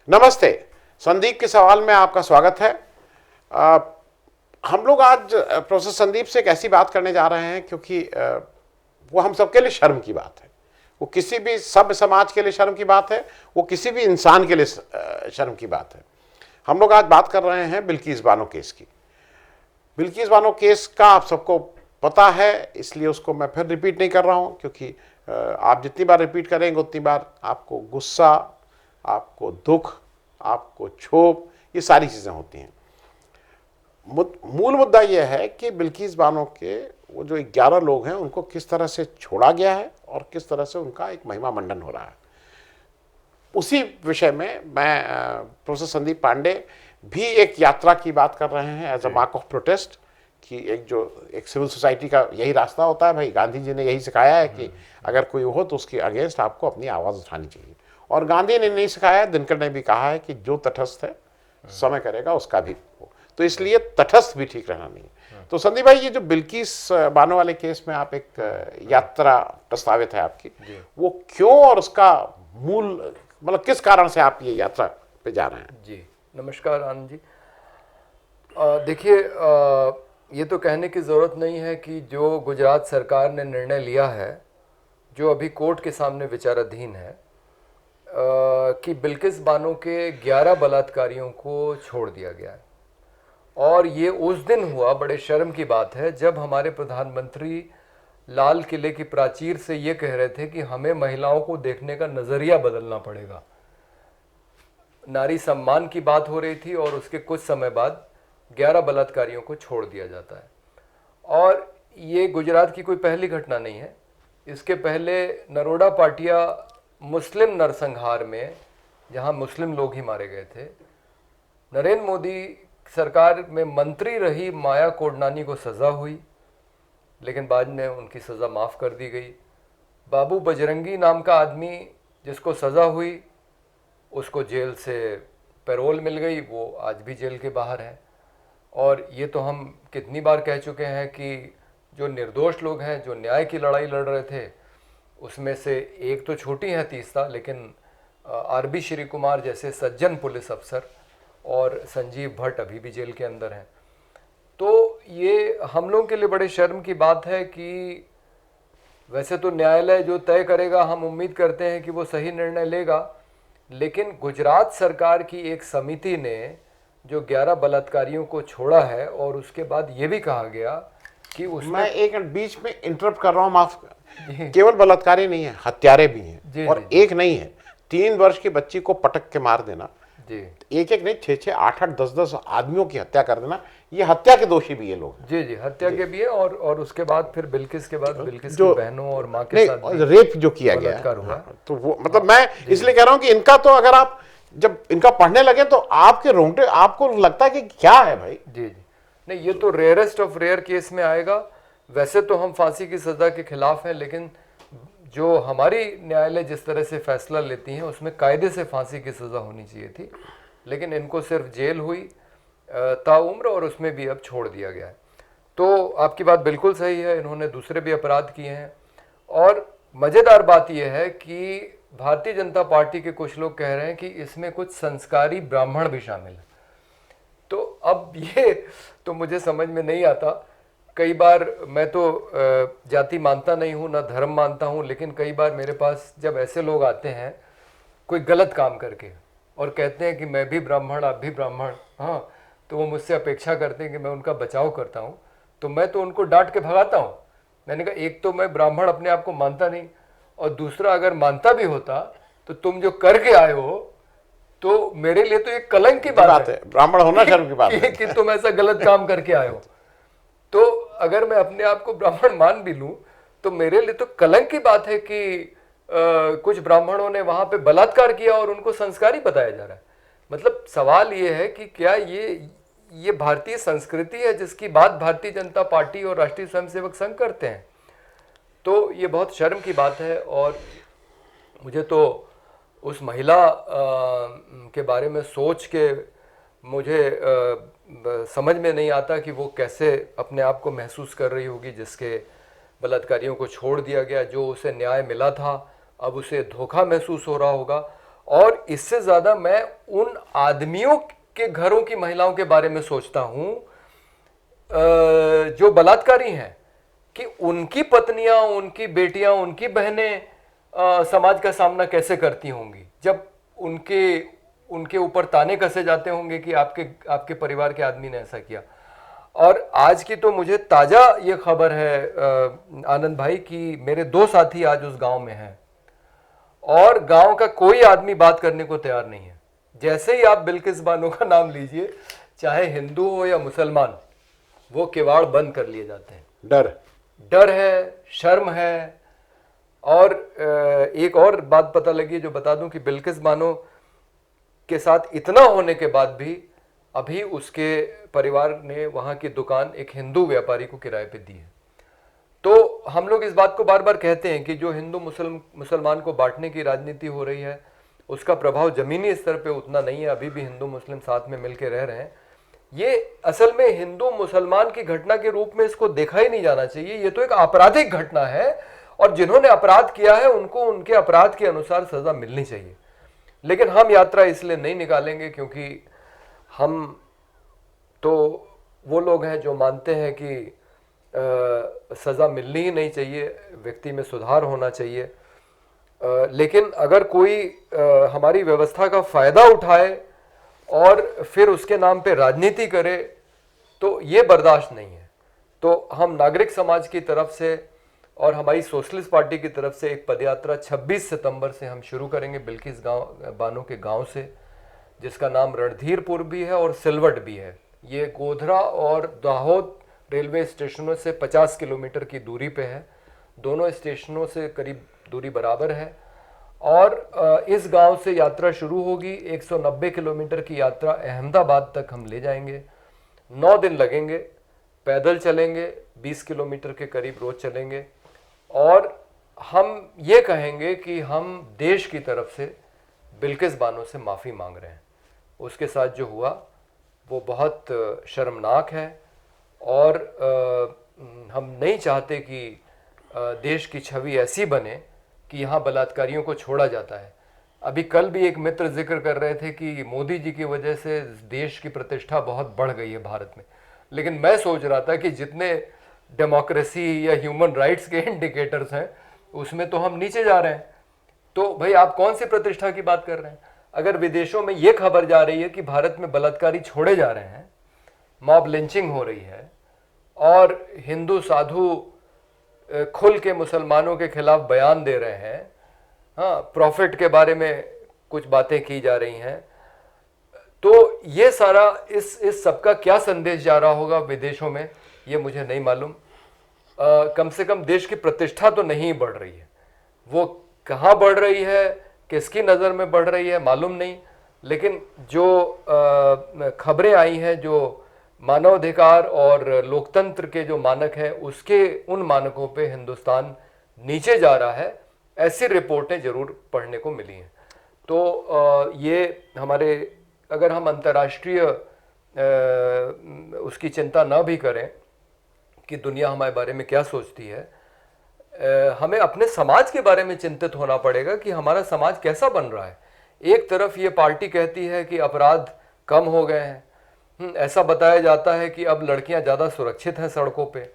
नमस्ते। संदीप के सवाल में आपका स्वागत है। अ, हम लोग आज प्रोफेसर संदीप से एक ऐसी बात करने जा रहे हैं क्योंकि वो हम सबके लिए शर्म की बात है। वो किसी भी सभ्य समाज के लिए शर्म की बात है, वो किसी भी इंसान के लिए शर्म की बात है। हम लोग आज बात कर रहे हैं बिल्किस बानो केस की। बिल्किस बानो केस का आप सबको पता है, इसलिए उसको मैं फिर रिपीट नहीं कर रहा हूँ, क्योंकि आप जितनी बार रिपीट करेंगे उतनी बार आपको गुस्सा, आपको दुख, आपको क्षोभ, ये सारी चीज़ें होती हैं। मूल मुद्दा यह है कि बिल्किस बानो के वो जो 11 लोग हैं उनको किस तरह से छोड़ा गया है और किस तरह से उनका एक महिमा मंडन हो रहा है। उसी विषय में मैं प्रोफेसर संदीप पांडे भी एक यात्रा की बात कर रहे हैं as a mark of protest, कि एक सिविल सोसाइटी का यही रास्ता होता है भाई। गांधी जी ने यही सिखाया है कि अगर कोई हो तो उसके अगेंस्ट आपको अपनी आवाज़ उठानी चाहिए, और गांधी ने नहीं सिखाया, दिनकर ने भी कहा है कि जो तटस्थ है समय करेगा उसका भी हो, तो इसलिए तटस्थ भी ठीक रहना नहीं। तो संदीप भाई, ये जो बिल्किस बानो वाले केस में आप एक यात्रा प्रस्तावित है आपकी, वो क्यों और उसका मूल मतलब किस कारण से आप ये यात्रा पे जा रहे हैं? जी नमस्कार आनंद जी। देखिए, ये तो कहने की ज़रूरत नहीं है कि जो गुजरात सरकार ने निर्णय लिया है, जो अभी कोर्ट के सामने विचाराधीन है, कि बिल्किस बानो के 11 बलात्कारियों को छोड़ दिया गया है। और ये उस दिन हुआ, बड़े शर्म की बात है, जब हमारे प्रधानमंत्री लाल किले की प्राचीर से ये कह रहे थे कि हमें महिलाओं को देखने का नज़रिया बदलना पड़ेगा। नारी सम्मान की बात हो रही थी और उसके कुछ समय बाद 11 बलात्कारियों को छोड़ दिया जाता है। और ये गुजरात की कोई पहली घटना नहीं है। इसके पहले नरोडा पाटिया मुस्लिम नरसंहार में, जहां मुस्लिम लोग ही मारे गए थे, नरेंद्र मोदी सरकार में मंत्री रही माया कोडनानी को सज़ा हुई, लेकिन बाद में उनकी सज़ा माफ़ कर दी गई। बाबू बजरंगी नाम का आदमी जिसको सज़ा हुई, उसको जेल से पैरोल मिल गई, वो आज भी जेल के बाहर है। और ये तो हम कितनी बार कह चुके हैं कि जो निर्दोष लोग हैं, जो न्याय की लड़ाई लड़ रहे थे, उसमें से एक तो छोटी है तीस्ता, लेकिन आरबी श्री कुमार जैसे सज्जन पुलिस अफसर और संजीव भट्ट अभी भी जेल के अंदर हैं। तो ये हम लोगों के लिए बड़े शर्म की बात है कि वैसे तो न्यायालय जो तय करेगा, हम उम्मीद करते हैं कि वो सही निर्णय लेगा, लेकिन गुजरात सरकार की एक समिति ने जो 11 बलात्कारियों को छोड़ा है, और उसके बाद ये भी कहा गया कि उसमें, मैं एक बीच में इंटरप्ट कर रहा हूँ, माफ, केवल बलात्कारी नहीं है, हत्यारे भी हैं। और एक नहीं है, 3 वर्ष की बच्ची को पटक के मार देना, एक नहीं, 6-6, 8-8, 10-10 आदमियों की हत्या कर देना, ये हत्या के दोषी भी ये लोग। जी, हत्या के भी है। और उसके बाद फिर बिल्किस के बाद बिल्किस की बहनों और माँ के साथ रेप जो किया गया है, तो वो मतलब मैं इसलिए कह रहा हूँ कि इनका तो अगर आप जब इनका पढ़ने लगे तो आपके रोंगटे, आपको लगता है कि क्या है भाई। जी, नहीं, ये तो रेयरेस्ट ऑफ रेयर केस में आएगा। वैसे तो हम फांसी की सज़ा के खिलाफ हैं, लेकिन जो हमारी न्यायालय जिस तरह से फैसला लेती हैं, उसमें कायदे से फांसी की सज़ा होनी चाहिए थी, लेकिन इनको सिर्फ जेल हुई ताउम्र, और उसमें भी अब छोड़ दिया गया है। तो आपकी बात बिल्कुल सही है, इन्होंने दूसरे भी अपराध किए हैं। और मज़ेदार बात यह है कि भारतीय जनता पार्टी के कुछ लोग कह रहे हैं कि इसमें कुछ संस्कारी ब्राह्मण भी शामिल हैं। तो अब ये तो मुझे समझ में नहीं आता। कई बार मैं तो जाति मानता नहीं हूँ, ना धर्म मानता हूँ, लेकिन कई बार मेरे पास जब ऐसे लोग आते हैं कोई गलत काम करके और कहते हैं कि मैं भी ब्राह्मण, आप भी ब्राह्मण, हाँ, तो वो मुझसे अपेक्षा करते हैं कि मैं उनका बचाव करता हूँ, तो मैं तो उनको डांट के भगाता हूँ। मैंने कहा, एक तो मैं ब्राह्मण अपने आप को मानता नहीं, और दूसरा अगर मानता भी होता तो तुम जो करके आए हो, तो मेरे लिए तो एक कलंक की बात है, ब्राह्मण होना शर्म की बात है कि तुम ऐसा गलत काम करके आए हो। तो अगर मैं अपने आप को ब्राह्मण मान भी लूं, तो मेरे लिए तो कलंक की बात है कि कुछ ब्राह्मणों ने वहां पे बलात्कार किया और उनको संस्कारी बताया जा रहा है। मतलब सवाल ये है कि क्या ये भारतीय संस्कृति है जिसकी बात भारतीय जनता पार्टी और राष्ट्रीय स्वयंसेवक संघ करते हैं? तो ये बहुत शर्म की बात है। और मुझे तो उस महिला के बारे में सोच के मुझे समझ में नहीं आता कि वो कैसे अपने आप को महसूस कर रही होगी, जिसके बलात्कारियों को छोड़ दिया गया, जो उसे न्याय मिला था अब उसे धोखा महसूस हो रहा होगा। और इससे ज्यादा मैं उन आदमियों के घरों की महिलाओं के बारे में सोचता हूं जो बलात्कारी हैं, कि उनकी पत्नियां, उनकी बेटियां, उनकी बहनें समाज का सामना कैसे करती होंगी जब उनके ऊपर ताने कसे जाते होंगे कि आपके परिवार के आदमी ने ऐसा किया। और आज की तो मुझे ताजा ये खबर है आनंद भाई कि मेरे 2 साथी आज उस गांव में हैं और गांव का कोई आदमी बात करने को तैयार नहीं है। जैसे ही आप बिल्किस बानो का नाम लीजिए, चाहे हिंदू हो या मुसलमान, वो किवाड़ बंद कर लिए जाते हैं। डर है, शर्म है। और एक और बात पता लगी जो बता दूं कि बिल्किस बानो के साथ इतना होने के बाद भी अभी उसके परिवार ने वहां की दुकान एक हिंदू व्यापारी को किराए पे दी है। तो हम लोग इस बात को बार बार कहते हैं कि जो हिंदू मुसलमान को बांटने की राजनीति हो रही है उसका प्रभाव जमीनी स्तर पे उतना नहीं है। अभी भी हिंदू मुस्लिम साथ में मिलकर रह रहे हैं। ये असल में हिंदू मुसलमान की घटना के रूप में इसको देखा ही नहीं जाना चाहिए। ये तो एक आपराधिक घटना है और जिन्होंने अपराध किया है उनको उनके अपराध के अनुसार सजा मिलनी चाहिए। लेकिन हम यात्रा इसलिए नहीं निकालेंगे क्योंकि हम तो वो लोग हैं जो मानते हैं कि सज़ा मिलनी ही नहीं चाहिए, व्यक्ति में सुधार होना चाहिए। लेकिन अगर कोई हमारी व्यवस्था का फ़ायदा उठाए और फिर उसके नाम पे राजनीति करे तो ये बर्दाश्त नहीं है। तो हम नागरिक समाज की तरफ से और हमारी सोशलिस्ट पार्टी की तरफ से एक पदयात्रा 26 सितंबर से हम शुरू करेंगे बिल्किस बानो के गांव से, जिसका नाम रणधीरपुर भी है और सिलवट भी है। ये गोधरा और दाहोद रेलवे स्टेशनों से 50 किलोमीटर की दूरी पे है। दोनों स्टेशनों से करीब दूरी बराबर है। और इस गांव से यात्रा शुरू होगी। 190 किलोमीटर की यात्रा अहमदाबाद तक हम ले जाएंगे। 9 दिन लगेंगे, पैदल चलेंगे, 20 किलोमीटर के करीब रोज चलेंगे। और हम ये कहेंगे कि हम देश की तरफ से बिल्किस बानो से माफ़ी मांग रहे हैं। उसके साथ जो हुआ वो बहुत शर्मनाक है और हम नहीं चाहते कि देश की छवि ऐसी बने कि यहाँ बलात्कारियों को छोड़ा जाता है। अभी कल भी एक मित्र जिक्र कर रहे थे कि मोदी जी की वजह से देश की प्रतिष्ठा बहुत बढ़ गई है भारत में। लेकिन मैं सोच रहा था कि जितने डेमोक्रेसी या ह्यूमन राइट्स के इंडिकेटर्स हैं उसमें तो हम नीचे जा रहे हैं। तो भाई आप कौन सी प्रतिष्ठा की बात कर रहे हैं? अगर विदेशों में ये खबर जा रही है कि भारत में बलात्कारी छोड़े जा रहे हैं, मॉब लिंचिंग हो रही है और हिंदू साधु खुल के मुसलमानों के खिलाफ बयान दे रहे हैं, हाँ, प्रॉफिट के बारे में कुछ बातें की जा रही हैं, तो ये सारा इस सबका क्या संदेश जा रहा होगा विदेशों में ये मुझे नहीं मालूम। कम से कम देश की प्रतिष्ठा तो नहीं बढ़ रही है। वो कहाँ बढ़ रही है, किसकी नज़र में बढ़ रही है मालूम नहीं। लेकिन जो खबरें आई हैं, जो मानवाधिकार और लोकतंत्र के जो मानक हैं उसके उन मानकों पे हिंदुस्तान नीचे जा रहा है, ऐसी रिपोर्टें ज़रूर पढ़ने को मिली हैं। तो ये हमारे, अगर हम अंतर्राष्ट्रीय उसकी चिंता ना भी करें कि दुनिया हमारे बारे में क्या सोचती है, हमें अपने समाज के बारे में चिंतित होना पड़ेगा कि हमारा समाज कैसा बन रहा है। एक तरफ ये पार्टी कहती है कि अपराध कम हो गए हैं, ऐसा बताया जाता है कि अब लड़कियां ज़्यादा सुरक्षित हैं सड़कों पे,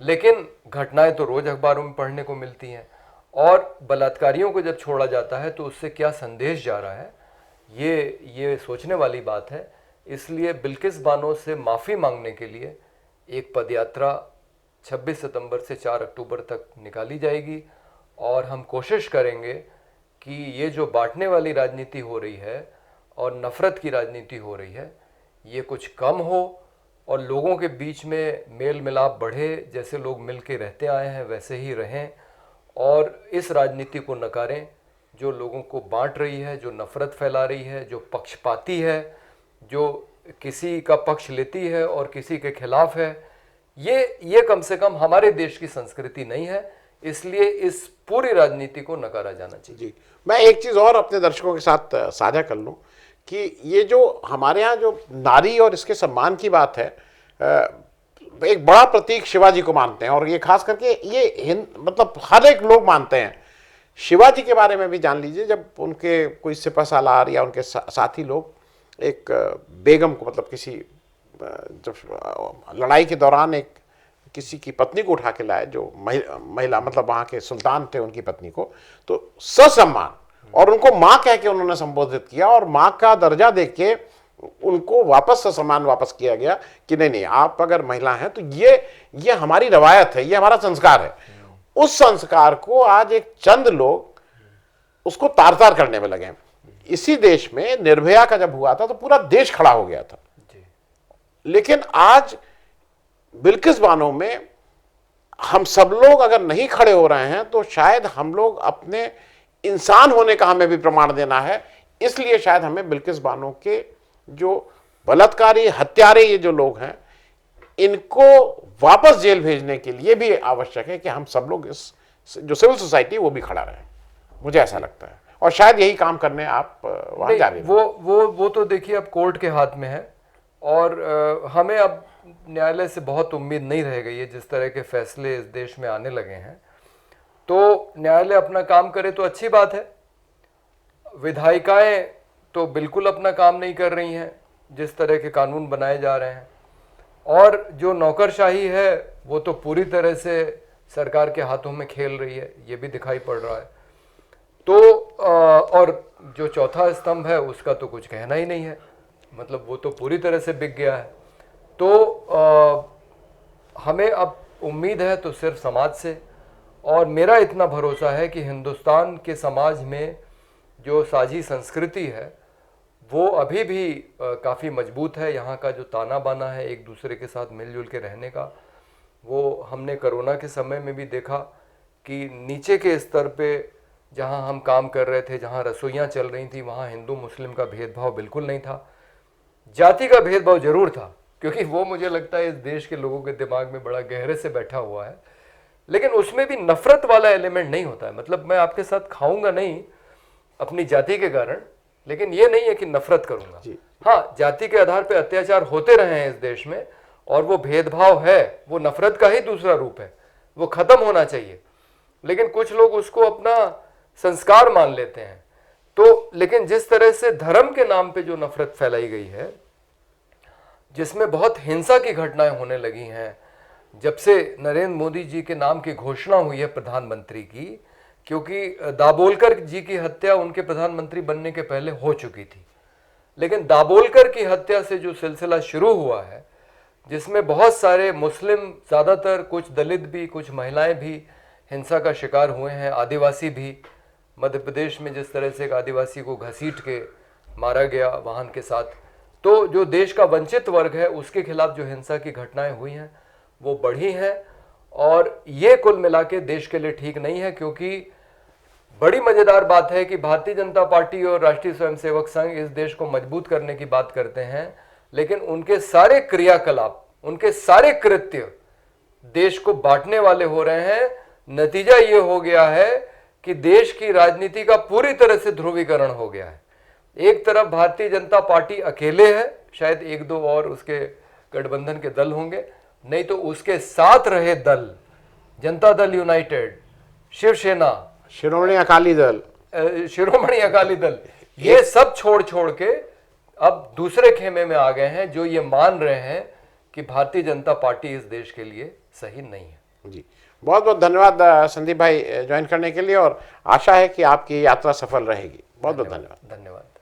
लेकिन घटनाएं तो रोज़ अखबारों में पढ़ने को मिलती हैं। और बलात्कारियों को जब छोड़ा जाता है तो उससे क्या संदेश जा रहा है, ये सोचने वाली बात है। इसलिए बिल्किस बानो से माफ़ी मांगने के लिए एक पदयात्रा 26 सितंबर से 4 अक्टूबर तक निकाली जाएगी और हम कोशिश करेंगे कि ये जो बांटने वाली राजनीति हो रही है और नफ़रत की राजनीति हो रही है, ये कुछ कम हो और लोगों के बीच में मेल मिलाप बढ़े। जैसे लोग मिल के रहते आए हैं वैसे ही रहें और इस राजनीति को नकारें जो लोगों को बांट रही है, जो नफ़रत फैला रही है, जो पक्षपाती है, जो किसी का पक्ष लेती है और किसी के खिलाफ है। ये कम से कम हमारे देश की संस्कृति नहीं है। इसलिए इस पूरी राजनीति को नकारा जाना चाहिए। जी, मैं एक चीज़ और अपने दर्शकों के साथ साझा कर लूँ कि ये जो हमारे यहाँ जो नारी और इसके सम्मान की बात है, एक बड़ा प्रतीक शिवाजी को मानते हैं और ये खास करके ये मतलब हर एक लोग मानते हैं। शिवाजी के बारे में भी जान लीजिए, जब उनके कोई सिपह सालार या उनके साथी लोग एक बेगम को, मतलब किसी जब लड़ाई के दौरान एक किसी की पत्नी को उठा के लाए, जो महिला मतलब वहाँ के सुल्तान थे, उनकी पत्नी को, तो ससम्मान और उनको माँ कह के उन्होंने संबोधित किया और माँ का दर्जा देख के उनको वापस ससम्मान वापस किया गया कि नहीं नहीं, आप अगर महिला हैं तो ये हमारी रवायत है, ये हमारा संस्कार है। उस संस्कार को आज एक चंद लोग उसको तार तार करने में लगे हैं। इसी देश में निर्भया का जब हुआ था तो पूरा देश खड़ा हो गया था, लेकिन आज बिल्किस बानो में हम सब लोग अगर नहीं खड़े हो रहे हैं तो शायद हम लोग अपने इंसान होने का हमें भी प्रमाण देना है। इसलिए शायद हमें बिल्किस बानो के जो बलात्कारी हत्यारे ये जो लोग हैं, इनको वापस जेल भेजने के लिए भी आवश्यक है कि हम सब लोग इस जो सिविल सोसाइटी वो भी खड़ा रहे। मुझे ऐसा लगता है, और शायद यही काम करने आप वहां जा रहे हैं। वो तो देखिए अब कोर्ट के हाथ में है, और हमें अब न्यायालय से बहुत उम्मीद नहीं रह गई है। जिस तरह के फैसले इस देश में आने लगे हैं, तो न्यायालय अपना काम करे तो अच्छी बात है। विधायिकाएं तो बिल्कुल अपना काम नहीं कर रही हैं, जिस तरह के कानून बनाए जा रहे हैं, और जो नौकरशाही है वो तो पूरी तरह से सरकार के हाथों में खेल रही है, ये भी दिखाई पड़ रहा है। तो और जो चौथा स्तंभ है उसका तो कुछ कहना ही नहीं है, मतलब वो तो पूरी तरह से बिक गया है। तो हमें अब उम्मीद है तो सिर्फ समाज से, और मेरा इतना भरोसा है कि हिंदुस्तान के समाज में जो साझी संस्कृति है वो अभी भी काफ़ी मजबूत है। यहाँ का जो ताना बाना है एक दूसरे के साथ मिलजुल के रहने का, वो हमने कोरोना के समय में भी देखा कि नीचे के स्तर पे जहाँ हम काम कर रहे थे, जहाँ रसोइयाँ चल रही थी, वहाँ हिंदू मुस्लिम का भेदभाव बिल्कुल नहीं था। जाति का भेदभाव जरूर था, क्योंकि वो मुझे लगता है इस देश के लोगों के दिमाग में बड़ा गहरे से बैठा हुआ है, लेकिन उसमें भी नफरत वाला एलिमेंट नहीं होता है। मतलब मैं आपके साथ खाऊंगा नहीं अपनी जाति के कारण, लेकिन ये नहीं है कि नफरत करूंगा। हाँ, जाति के आधार पर अत्याचार होते रहे हैं इस देश में, और वो भेदभाव है, वो नफरत का ही दूसरा रूप है, वो खत्म होना चाहिए। लेकिन कुछ लोग उसको अपना संस्कार मान लेते हैं। तो लेकिन जिस तरह से धर्म के नाम पे जो नफरत फैलाई गई है, जिसमें बहुत हिंसा की घटनाएं होने लगी हैं, जब से नरेंद्र मोदी जी के नाम की घोषणा हुई है प्रधानमंत्री की, क्योंकि दाभोलकर जी की हत्या उनके प्रधानमंत्री बनने के पहले हो चुकी थी, लेकिन दाभोलकर की हत्या से जो सिलसिला शुरू हुआ है, जिसमें बहुत सारे मुस्लिम, ज़्यादातर कुछ दलित भी, कुछ महिलाएं भी हिंसा का शिकार हुए हैं, आदिवासी भी। मध्य प्रदेश में जिस तरह से एक आदिवासी को घसीट के मारा गया वाहन के साथ, तो जो देश का वंचित वर्ग है उसके खिलाफ जो हिंसा की घटनाएं हुई हैं वो बढ़ी हैं, और ये कुल मिला के देश के लिए ठीक नहीं है। क्योंकि बड़ी मज़ेदार बात है कि भारतीय जनता पार्टी और राष्ट्रीय स्वयंसेवक संघ इस देश को मजबूत करने की बात करते हैं, लेकिन उनके सारे क्रियाकलाप, उनके सारे कृत्य देश को बांटने वाले हो रहे हैं। नतीजा ये हो गया है कि देश की राजनीति का पूरी तरह से ध्रुवीकरण हो गया है। एक तरफ भारतीय जनता पार्टी अकेले है, शायद एक दो और उसके गठबंधन के दल होंगे, नहीं तो उसके साथ रहे दल, जनता दल यूनाइटेड, शिवसेना, शिरोमणि अकाली दल, ये सब छोड़ के अब दूसरे खेमे में आ गए हैं, जो ये मान रहे हैं कि भारतीय जनता पार्टी इस देश के लिए सही नहीं है। जी, बहुत बहुत धन्यवाद संदीप भाई ज्वाइन करने के लिए, और आशा है कि आपकी यात्रा सफल रहेगी। बहुत बहुत धन्यवाद। धन्यवाद।